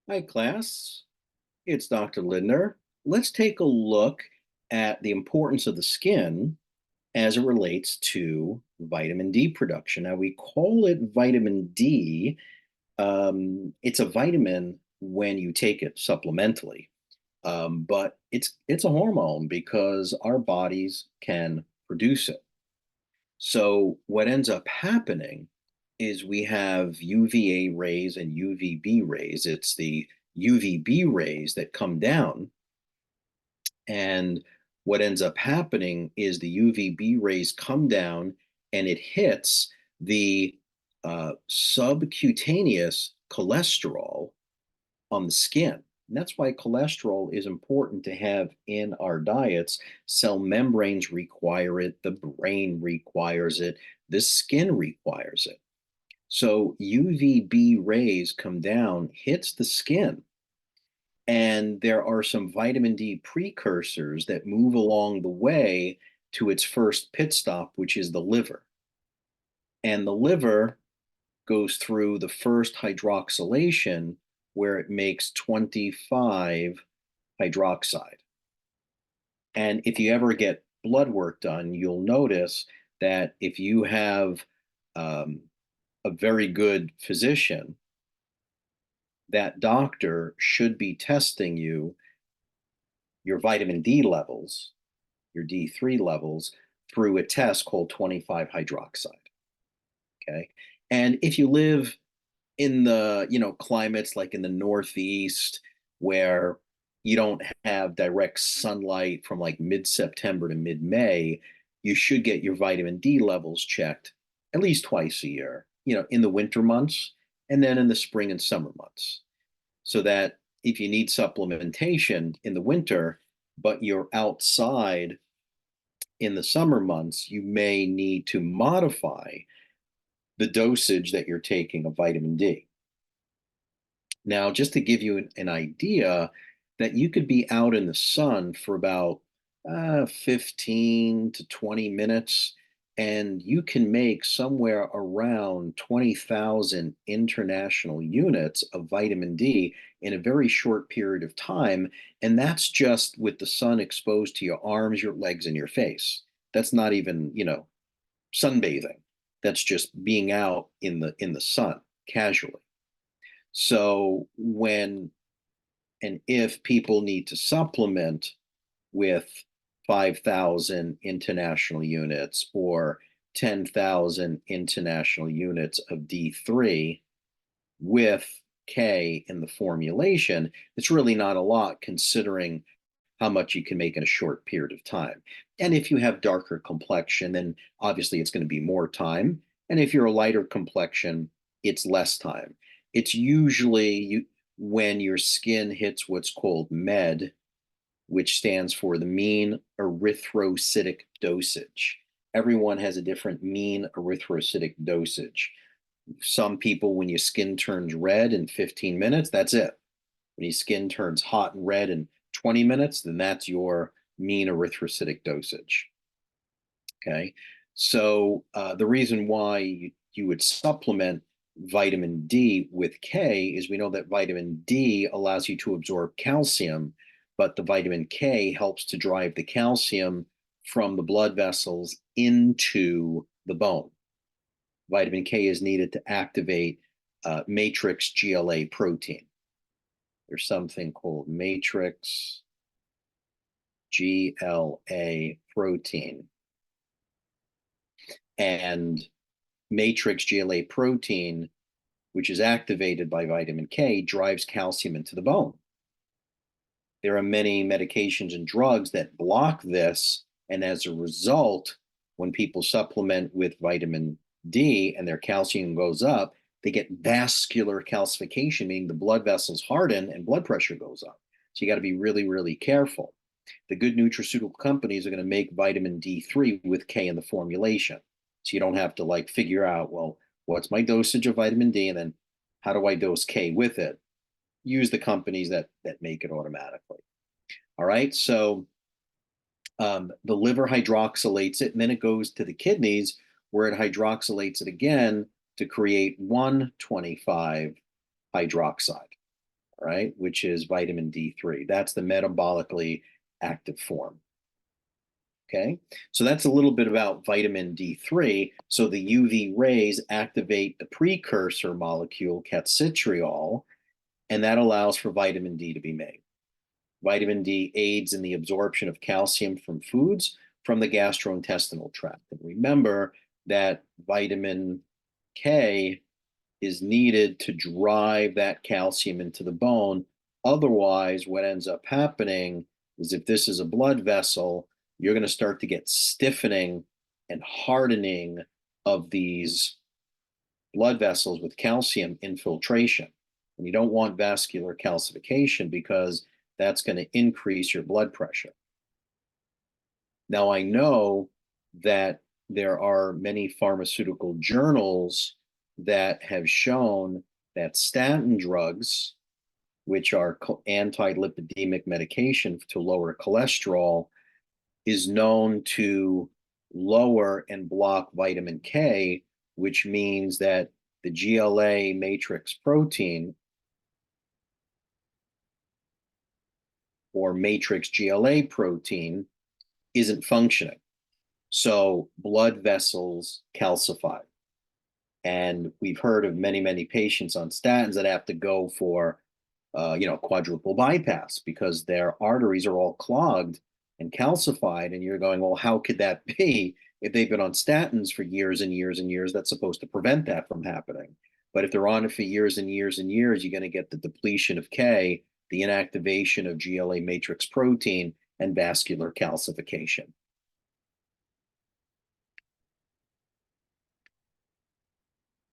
Hi, class. It's Dr. Lindner. Let's take a look at the importance of the skin as it relates to vitamin D production. Now, we call it vitamin D. It's a vitamin when you take it supplementally, but it's a hormone because our bodies can produce it. So, what ends up happening is we have UVA rays and UVB rays. It's the UVB rays that come down, and what ends up happening is the UVB rays come down and it hits the subcutaneous cholesterol on the skin. And that's why cholesterol is important to have in our diets. Cell membranes require it, the brain requires it, the skin requires it. So UVB rays come down, hits the skin, and there are some vitamin D precursors that move along the way to its first pit stop, which is the liver. And the liver goes through the first hydroxylation where it makes 25 hydroxide. And if you ever get blood work done, you'll notice that if you have um, a very good physician, that doctor should be testing you your vitamin D levels, your D3 levels, through a test called 25 hydroxide. Okay. And if you live in the, climates like in the Northeast where you don't have direct sunlight from like mid-September to mid-May, you should get your vitamin D levels checked at least twice a year, in the winter months and then in the spring and summer months. So that if you need supplementation in the winter, but you're outside in the summer months, you may need to modify the dosage that you're taking of vitamin D. Now, just to give you an idea, that you could be out in the sun for about 15 to 20 minutes, and you can make somewhere around 20,000 international units of vitamin D in a very short period of time. And that's just with the sun exposed to your arms, your legs, and your face. That's not even, sunbathing. That's just being out in the sun casually. So when and if people need to supplement with 5,000 international units or 10,000 international units of D3 with K in the formulation, it's really not a lot considering how much you can make in a short period of time. And if you have darker complexion, then obviously it's going to be more time. And if you're a lighter complexion, it's less time. It's usually when your skin hits what's called MED, which stands for the mean erythrocytic dosage. Everyone has a different mean erythrocytic dosage. Some people, when your skin turns red in 15 minutes, that's it. When your skin turns hot and red in 20 minutes, then that's your mean erythrocytic dosage. Okay. So the reason why you would supplement vitamin D with K is we know that vitamin D allows you to absorb calcium, but the vitamin K helps to drive the calcium from the blood vessels into the bone. Vitamin K is needed to activate matrix GLA protein. There's something called matrix GLA protein. And matrix GLA protein, which is activated by vitamin K, drives calcium into the bone. There are many medications and drugs that block this. And as a result, when people supplement with vitamin D and their calcium goes up, they get vascular calcification, meaning the blood vessels harden and blood pressure goes up. So you got to be really, really careful. The good nutraceutical companies are going to make vitamin D3 with K in the formulation. So you don't have to like figure out, well, what's my dosage of vitamin D and then how do I dose K with it? Use the companies that make it automatically. All right. So the liver hydroxylates it, and then it goes to the kidneys where it hydroxylates it again to create 125 hydroxide. right, which is vitamin D3. That's the metabolically active form. Okay, so that's a little bit about vitamin D3. So the UV rays activate the precursor molecule calcitriol, and that allows for vitamin D to be made. Vitamin D aids in the absorption of calcium from foods from the gastrointestinal tract. And remember that vitamin K is needed to drive that calcium into the bone. Otherwise, what ends up happening is if this is a blood vessel, you're going to start to get stiffening and hardening of these blood vessels with calcium infiltration. And you don't want vascular calcification because that's going to increase your blood pressure. Now, I know that there are many pharmaceutical journals that have shown that statin drugs, which are anti-lipidemic medication to lower cholesterol, is known to lower and block vitamin K, which means that the GLA matrix protein or matrix GLA protein isn't functioning. So blood vessels calcify. And we've heard of many, many patients on statins that have to go for, quadruple bypass because their arteries are all clogged and calcified. And you're going, well, how could that be? If they've been on statins for years and years and years, that's supposed to prevent that from happening. But if they're on it for years and years and years, you're going to get the depletion of K, the inactivation of GLA matrix protein, and vascular calcification.